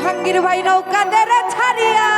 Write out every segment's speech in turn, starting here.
জাহাঙ্গীর ভাই নৌকাদের ছাড়িয়া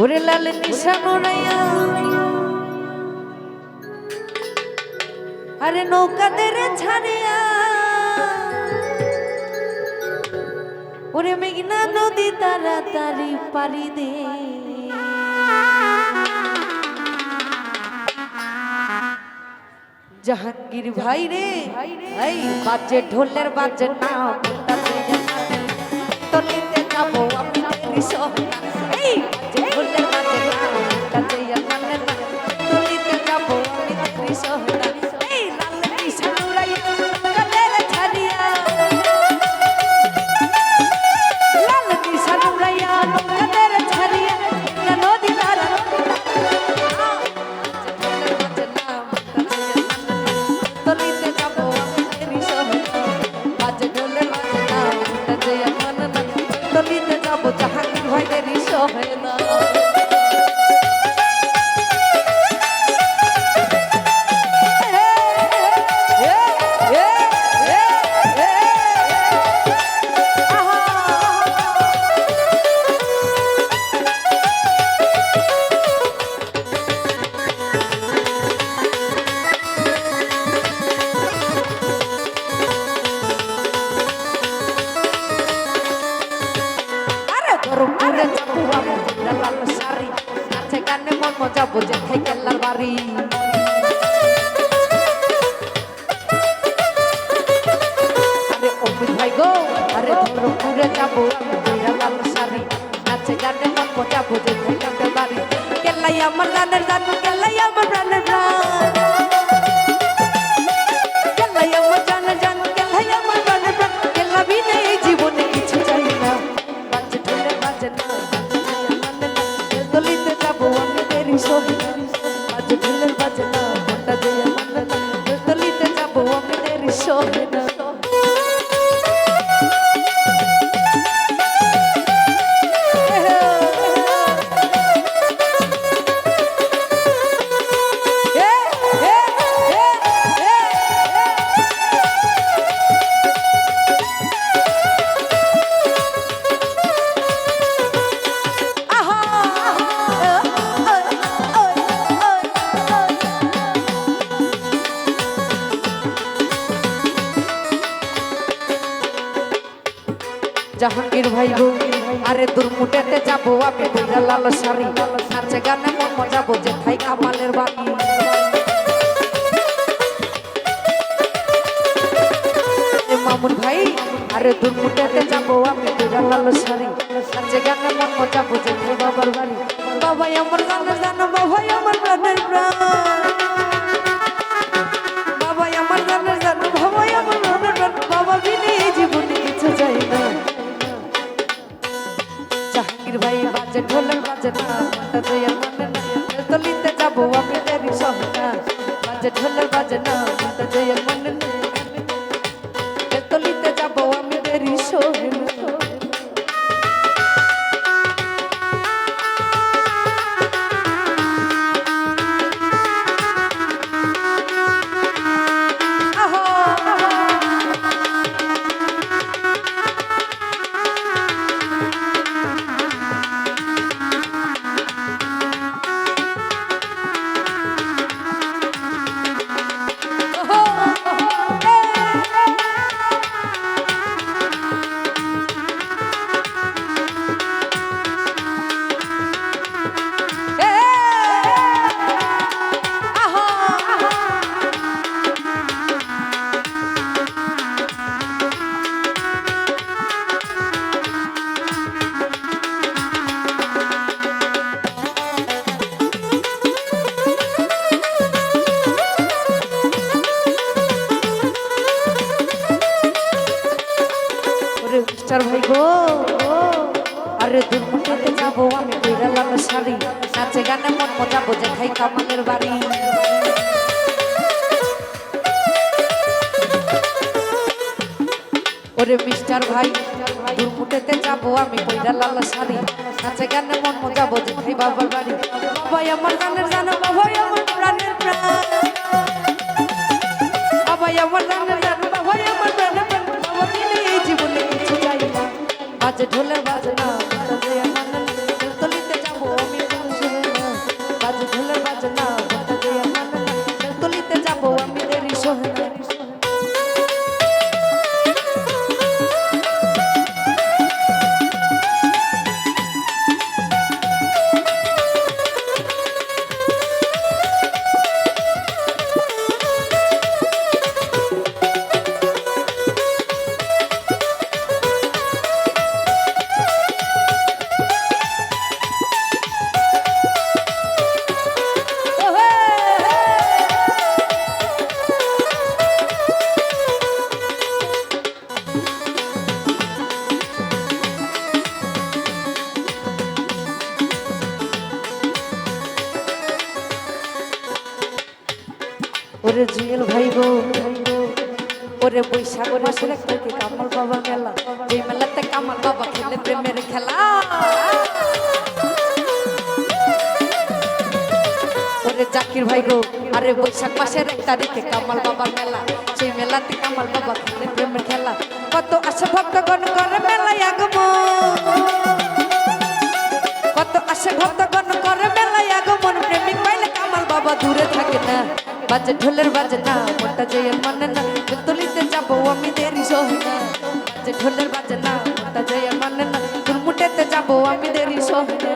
ওরে লাল নিশানো নাইয়া আরে নৌকাদের ছাড়িয়া ওরে মেঘনা নদী তাড়াতাড়ি পারি দে জাহাঙ্গীর ভাই রে এই বাজে ঢোলের বাজে না তলিতে যাবো আমি তেরি সোহনা এই বাজে ঢোলের বাজে না তলিতে যাবো আমি তেরি সোহনা এই লাল নিশানুরাই কাদের ছাড়িয়া লাল নিশানুরাইয়া কাদের ছাড়িয়া নদী তারা তলিতে যাবো আমি তেরি সোহনা বাজে ঢোলের বাজে না তলিতে যাবো জাহাঙ্গীর ভাই তেরি সোহনা যাবো যে খাই কেল্লার বাড়ি আরে অমিত ভাই গো আরে ধরপুরে যাবো লাল শাড়ি নাচে গানে মন যাবো যে খাই কেল্লার বাড়ি কেল্লাই আমার গানের গান কেল্লাই আমার প্রাণের প্রাণ কেল্লাই আমার জানের জান কেল্লাই আমার প্রাণের প্রাণ কেল্লা বিনে এই জীবনে কিছু চাই না বাজে ঢোলে বাজে না দলিতে যাবো আমি তেরি সোহনা বাজে ঢোলের বাজে না মনটা দিয়ে মন দলিতে যাবো আমি তেরি সোহনা জাহাঙ্গীর ভাই গো আরে দুর্মুটেতে যাবো আমি বইরা লাল শাড়ি নাচে গানে মন মজাবো যে খাই কামালের বাড়ি মামুন ভাই আরে দুর্মুটেতে যাবো আমি বইরা লাল শাড়ি নাচে গানে মন মজাবো যে খাই বাবার বাড়ি বাবাই আমার গানের জানো বাবাই আমার প্রাণের প্রাণ বাবাই আমার গানের জানো বাবাই আমার প্রাণের প্রাণ বাবা বিনে এই জীবনে কিছু চাই না জাহাঙ্গীর ভাই বাজে ঢোলের বাজে না তলিতে যাবো আমি তেরি সোহনা বাজে ঢোলের বাজে না তলিতে যাবো আমি তেরি সোহনা ভাই গো আরে দুর্মুটেতে যাবো আমি বইরা লাল শাড়ি নাচে গানে মন মজাবো যে খাই কামালের বাড়ি ওরে মিস্টার ভাই দুর্মুটেতে যাবো আমি বইরা লাল শাড়ি নাচে গানে মন মজাবো যে খাই বাবার বাড়ি বাবাই আমার গানের জানো বাবাই আমার প্রাণের প্রাণ বাবাই আমার গানের জানো বাবাই আমার প্রাণের বাজে ঢোলের বাজনা বাজে মানে তলিতে যাবো আমি বাজে ঢোলের বাজনা বাজে মানে তলিতে যাবো আমি দেরি সোহনা ওরে জিয়েল ভাই গো ওরে বৈশাখ মাসের এক তারিখে কামাল বাবা মেলা এই মেলাতে কামাল বাবা খেলে প্রেমের খেলা ওরে জাকির ভাই গো আরে বৈশাখ মাসের এক তারিখে কামাল বাবা মেলা সেই মেলাতে কামাল বাবা খেলে প্রেমের খেলা কত আশা ভক্তগণ করে মেলায় আগমন কত আশা ভক্তগণ করে মেলায় আগমন প্রেমিক পাইলে কামাল বাবা দূরে থাকে না বাজে ঢোলের বাজনা মোটা জয়ের মানে না তলিতে যাবো আমি দেরি সোহনা বাজে ঢোলের বাজনা মোটা জয়ের মানে না তোর মুটেতে যাবো আমি দেরি সোহনা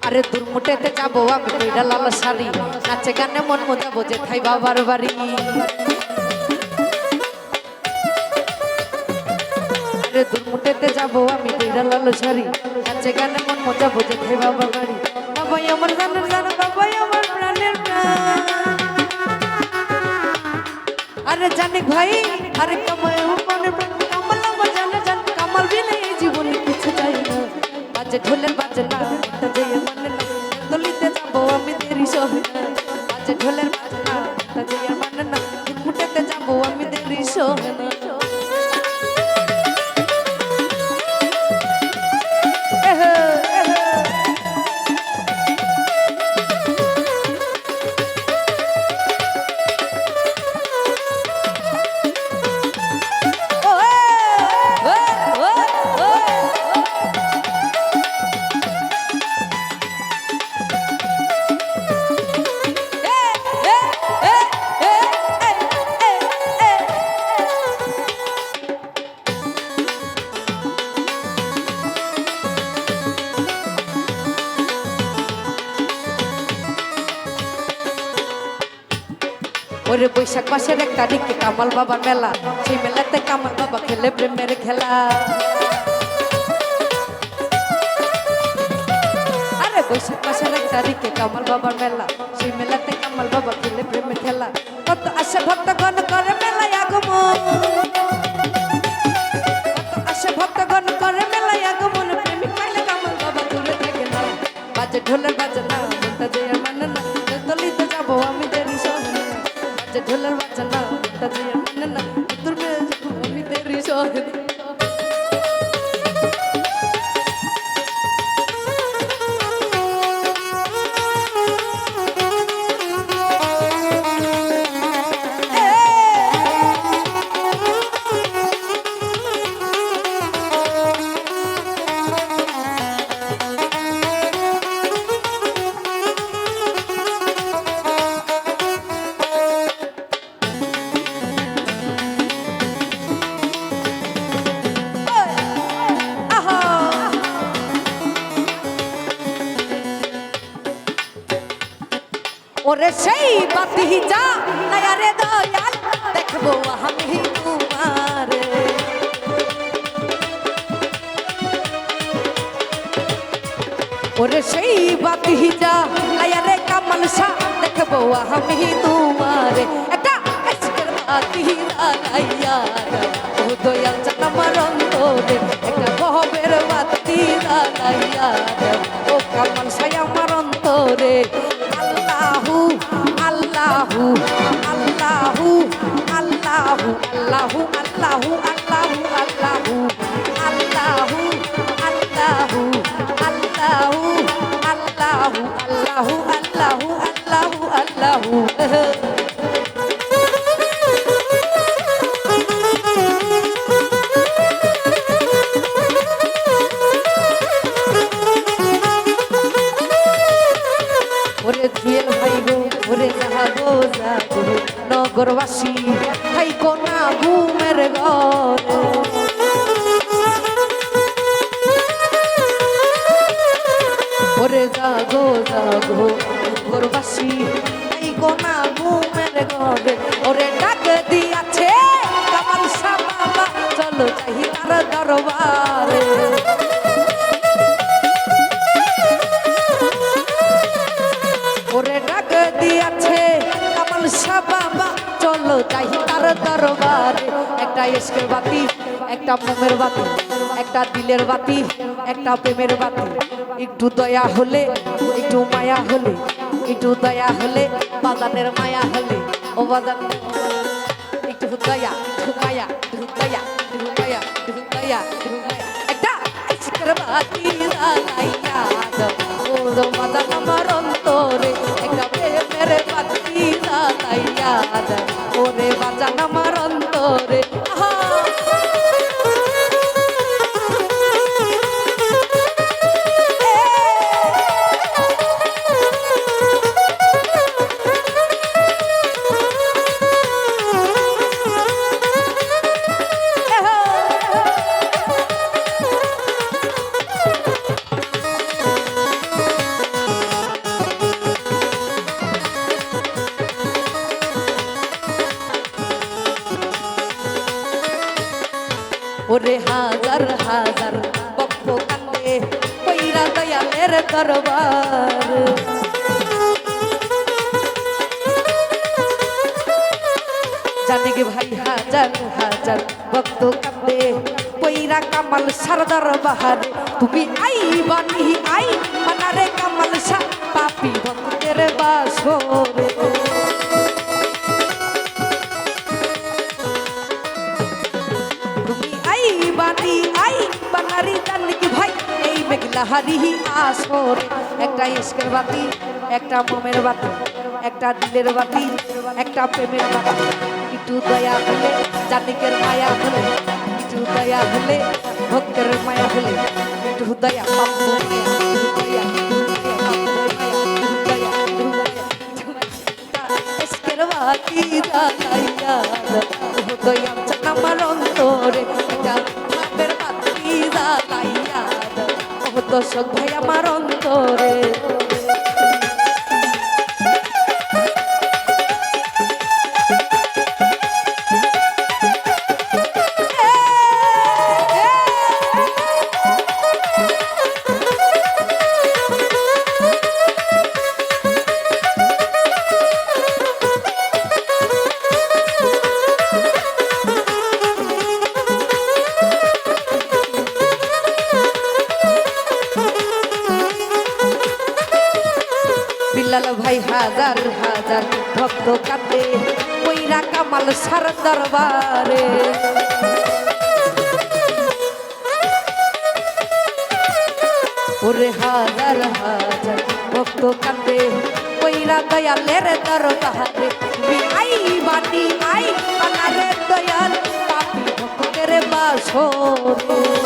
আরে দুর্মুটেতে যাবো আমি কইরা লাল শাড়ি নাচে গানে মন মোজাবো যে থাই বাবার বাড়ি আরে দুর্মুটেতে যাবো আমি কইরা লাল শাড়ি নাচে গানে মন মোজাবো যে থাই বাবার বাড়ি বাবাই আমার জানের জান বাবাই আমার প্রাণের প্রাণ আরে জানি ভাই আরে কামাই মনের প্রাণ কামাল আমার জানে জান কামাল বিলে এই জীবনে কিছু চাই না বাজে ঢোলের বাজনা মোটা জয়ের মানে না তলিতে যাবো আমি দেরি সোহনা বাজে ঢোলের বাজনা মোটা জয়ের মানে না মুটেতে যাবো আমি দেরি সোহনা ওরে বৈশাখ মাসের এক তারিখে কামাল বাবার মেলা সেই মেলাতে কামাল বাবা খেলে প্রেমের খেলা আরে বৈশাখ মাসের এক তারিখে কামাল বাবার মেলা সেই মেলাতে কামাল বাবা খেলে প্রেমের খেলা কত আশা ভক্তগণ করে মেলায় আগমন কত আশা ভক্তগণ করে মেলায় আগমন প্রেমিক পাইলে কামাল বাবা দূরে থাকে না বাজে ঢোলের বাজনা মোটা জয়ের মানে না তলিতে যাবো আমি দেরি সোহনা বাজে ঢোলের বাজনা মোটা জয়ের মানে না তোর মেয়ে যাবো আমি দেরি সোহনা ওরে সেই বাতি যা রে দয়াল দেখবো আমি তোমারে ওরে সেই বাতি যা রে কামাল শাহ দেখবো আমি তোমারে একটা আজকের বাতি জ্বালাইয়া ও দয়াল চান আমার অন্তরে একটা গহবের বাতি জ্বালাইয়া ও কামাল শাহ আমার অন্তরে আল্লাহু আল্লাহু আল্লাহু আল্লাহু আল্লাহু আল্লাহু আল্লাহু আল্লাহু আল্লাহু আল্লাহু আল্লাহু আল্লাহু আল্লাহু আল্লাহু আল্লাহু আল্লাহু ওরে জুয়েল ভাই গো ওরে যাবো যাবো নগরবাসী ভাই কোনা ঘুমের ঘরে ওরে জাগো জাগো নগরবাসী ভাই কোনা ঘুমের ঘরে ওরে ডাক দিয়াছে কামাল শাহ বাবা চলো যাই তার দরবারে ওরে ডাক দিয়াছে কামাল শাহ বাবা চলো যাই তার দরবারে একটা ইশকের বাতি একটা মোমের বাতি একটা দিলের বাতি একটা প্রেমের বাতি একটু দয়া হলে একটু মায়া হলে একটু দয়া হলে বাজানের মায়া হলে ও বাজান একটু দয়া একটু মায়া একটু দয়া একটু দয়া একটু দয়া একটু দয়া একটা ইশকের বাতি জ্বালাইয়া ও বাজান আমার অন্তরে একটা প্রেমের বাতি জ্বালাইয়া ওরে বাজান আমার অন্তরে ওরে হাজার হাজার বক্ত কান্দে পইরা দয়ালের দরবার জানি গে ভাই হাজার হাজার বক্ত কান্দে পইরা কামাল শাহ দরবার তুমি আই বানি আই মানারে কামাল শাহ পাপি ভক্তের বাসরে বানি আই বানারি জানকি ভাই এই মেঘলা হারি আসর একটা ইশকের বাতি একটা মোমের বাতি একটা দিলের বাতি একটা প্রেমের বাতি একটু দয়া হলে জানিকের মায়া হলে একটু দয়া হলে ভক্তের মায়া হলে একটু দয়া বাপু ইশকের বাতি জ্বালাইয়া দয়া চান আমার অন্তরে দর্শক ভাই আমার অন্তরে বিলাল ভাই হাজার হাজার ভক্ত কাঁদে কইরা কামাল শাহ দরবারে ওরে হাজার হাজার ভক্ত কাঁদে কইরা দয়ালের দরবারে তুমি আই বানি আই বানারে দয়াল পাপি ভক্তের বাসরে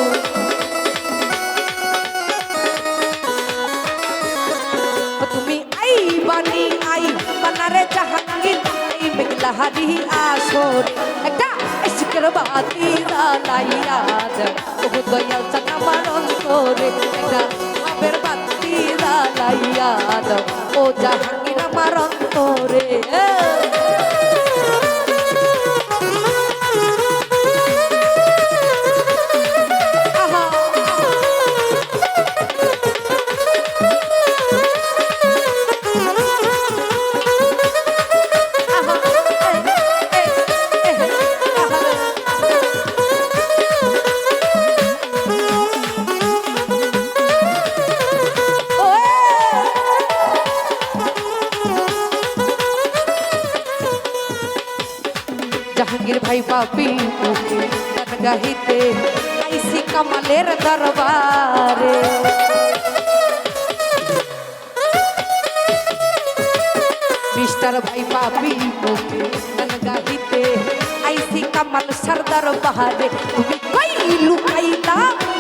বানি আই বানারে জাহাঙ্গীর এই মেঘলা হারি আসর একটা ইশকের বাতি জ্বালাইয়া ও দয়াল চান আমার অন্তরে একটা ভাবের বাতি জ্বালাইয়া ও জাহাঙ্গীর আমার অন্তরে জাহাঙ্গীর ভাই পাপি মুখে গান গাহিতে আইসি কামালের দরবারে মিস্টার ভাই পাপি মুখে গান গাহিতে আইসি কামাল সরদার বাহারে তুমি কই লুকাইলা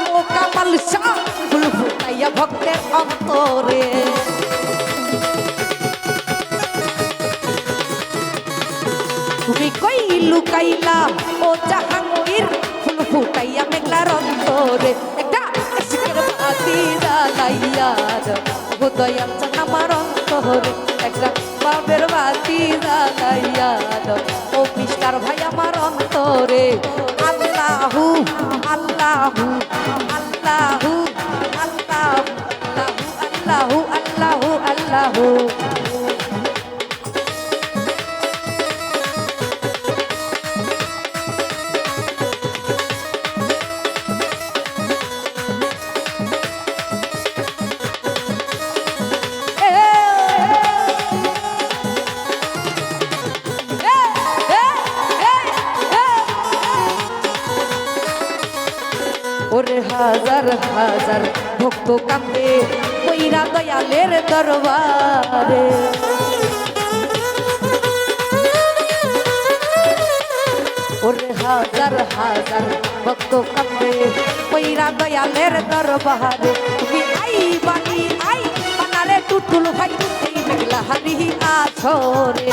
ও কামাল শাহ ফুল ফুটাইয়া ভক্তের অন্তরে তুমি কই লুকাইলা ও জাহাঙ্গীর ফুল ফুটাইয়া মেঘলার অন্তরে একটা আশিকের বাতি জ্বালাইয়া ও দয়াল চান আমার অন্তরে একটা বাবের বাতি জ্বালাইয়া ও মিস্টার ভাই আমার অন্তরে আল্লাহু আল্লাহু আল্লাহু আল্লাহু আল্লাহু আল্লাহু আল্লাহু ওরে হাজার হাজার ভক্ত কান্দে কইরা দয়ালের দরবারে ওরে হাজার হাজার ভক্ত কান্দে কইরা দয়ালের দরবারে তুমি আই বানি আই বানারে টুটুল ভাই এই মেঘলা হারি আছরে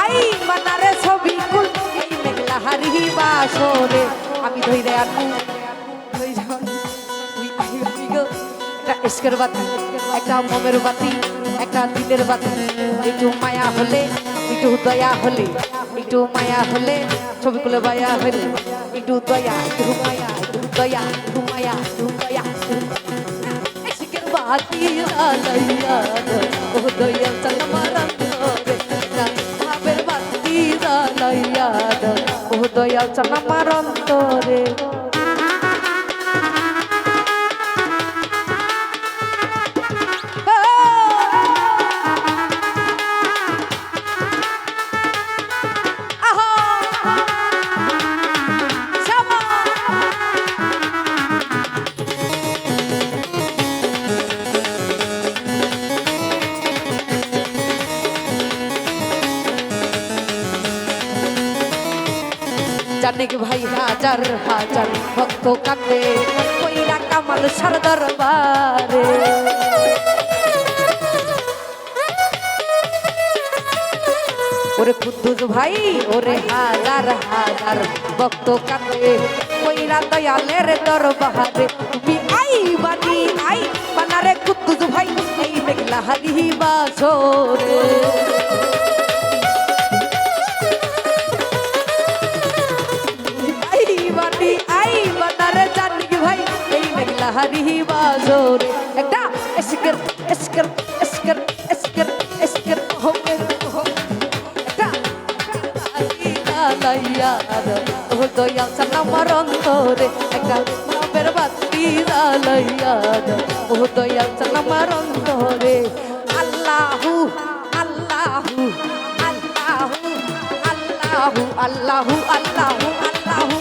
আই বানারে ছবি কুল এই মেঘলা হারি বাসরে আমি ধইরে আনু লই যাও তুই আই গো একটা ইশকের বাতি একটা মমের বাতি একটা দিলের বাতি একটু মায়া হলে একটু দয়া হলে একটু মায়া হলে ছবি কুলে বায়া হলে একটু দয়া একটু মায়া একটু দয়া একটু মায়া একটু দয়া ইশকের বাতি জ্বালাইয়া ও দয়া চান আমার অন্তরে ভাবের বাতি জ্বালাইয়া ও দয়া চান আমার অন্তরে জানিক ভাই হাজার হাজার ভক্ত কান্দে কইরা কামাল সরদার বারে ওরে কুদ্দুস ভাই ওরে হাজার হাজার ভক্ত কান্দে কইরা দয়ালের দরবারে তুমি আই বানি আই বানারে কুদ্দুস ভাই এই মেঘলা হারি বাসরে হারি বাজরে একটা এসকের এসকের এসকের এসকের এসকের হবে একটা লাইয়া ও দয়া সালামার অন্তরে একটা ভাবের বাতি লাইয়া ও দয়া সালামার অন্তরে আল্লাহু আল্লাহু আল্লাহু আল্লাহু আল্লাহু আল্লাহু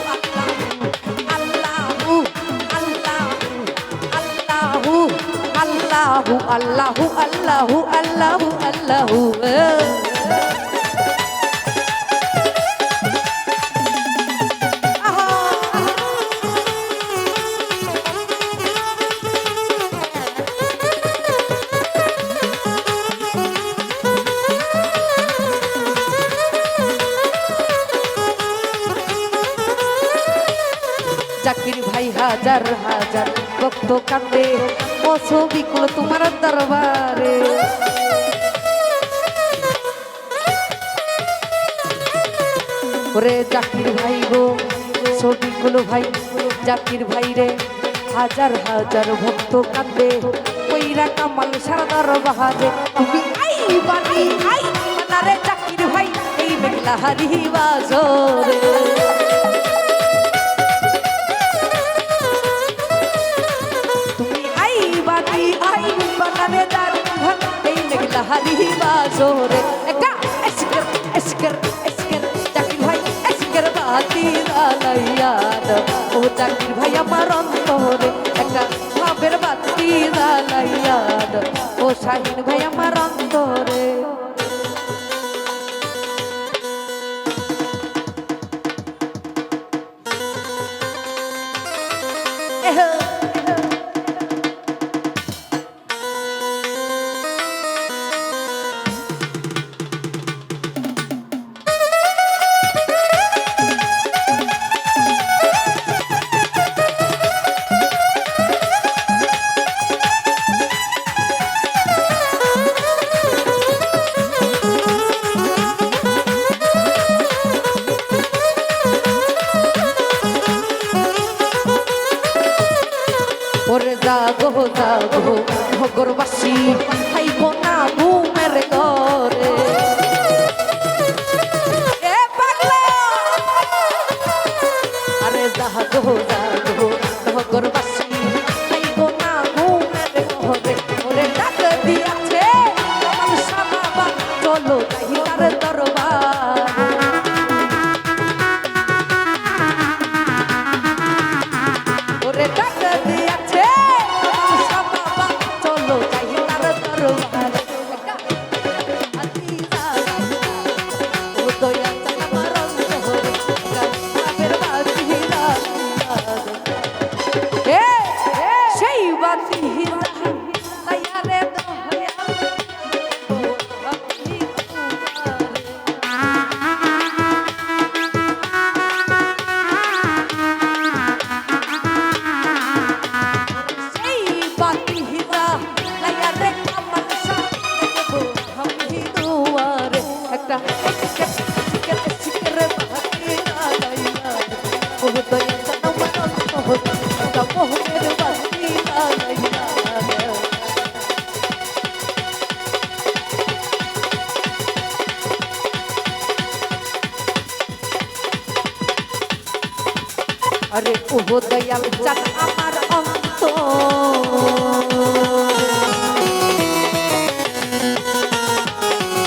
আল্লাহু আল্লাহু আল্লাহু আল্লাহু আল্লাহু ভক্ত কান্দে ও ছবিগুলো তোমার দরবারে ওরে জাকির ভাই গো ছবিগুলো ভাই জাকির ভাই রে হাজার হাজার ভক্ত কান্দে কইরা কামাল সারা দরবারে তুমি আই বানি আই রে জাকির ভাই এই মেঘলা হারি বাজরে তুমি আই বানি আই বানারে জাকির ভাই এই মেঘলা হারি বাজরে একটা এসকের এসকের এসকের জাকির ভাই এসকের বাতি জ্বালাইয়ান ও জাকির ভাই আমার অন্তরে একটা ভাবের বাতি জ্বালাইয়ান ও শাহিন ভাই আমার অন্তরে ওরে জাগো জাগো ভগরবাসী হাইব না ঘুমের ঘরে এ পাগলা আরে জাগো জাগো ভগরবাসী হাইব না ঘুমের ঘরে ওরে ডাক দিয়াছে আমার সাবাবা চলো যাই তার দরবার ওরে ডাক আরে ও দয়াল চাঁদ আমার অন্তর